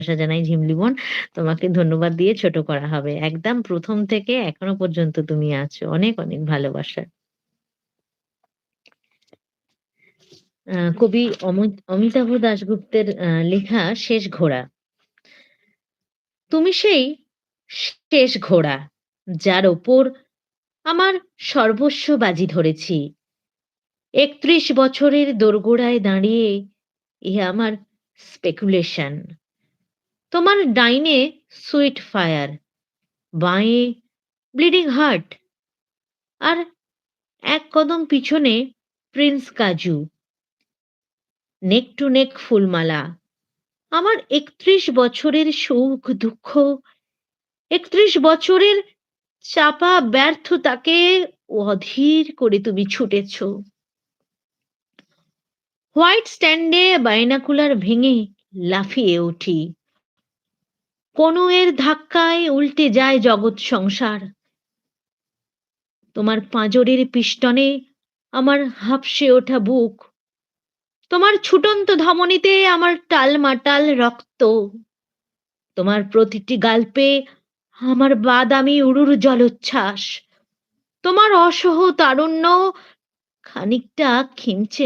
ভালোবাসা জানাই ঝিমলি বোন। তোমাকে ধন্যবাদ দিয়ে ছোট করা হবে। একদম ১ম থেকে এখনো পর্যন্ত তুমি আছো। অনেক, অনেক ভালোবাসা। কবি অমিতাভ দাশগুপ্তের লেখা 'শেষ ঘোড়া'। তুমি সেই শেষ ঘোড়া, যার ওপর আমার সর্বস্ব বাজি ধরেছি। ৩১ বছরের দোরগোড়ায় দাঁড়িয়ে এ আমার স্পেকুলেশন। তোমার ডাইনে সুইট ফায়ার, বাঁয়ে ব্লিডিং হার্ট, আর এক কদম পিছনে প্রিন্স কাজু, নেক টু নেক ফুলমালা। আমার ৩১ বছরের সুখ দুঃখ, ৩১ বছরের চাপা ব্যর্থতাকে অধীর করে তুমি ছুটেছ। হোয়াইট স্ট্যান্ডে বাইনাকুলার ভেঙে লাফিয়ে উঠি। কনুয়ের ধাক্কায় উল্টে যায় জগৎ সংসার। তোমার পাঁজরের পিষ্টনে আমার হাঁপসে ওঠা বুক। তোমার ছুটন্ত ধমনীতে আমার টালমাটাল রক্ত। তোমার প্রতিটি গাল্পে আমার বাদামি উরুর জলোচ্ছ্বাস। তোমার অসহ তারুণ্য খানিকটা খিমচে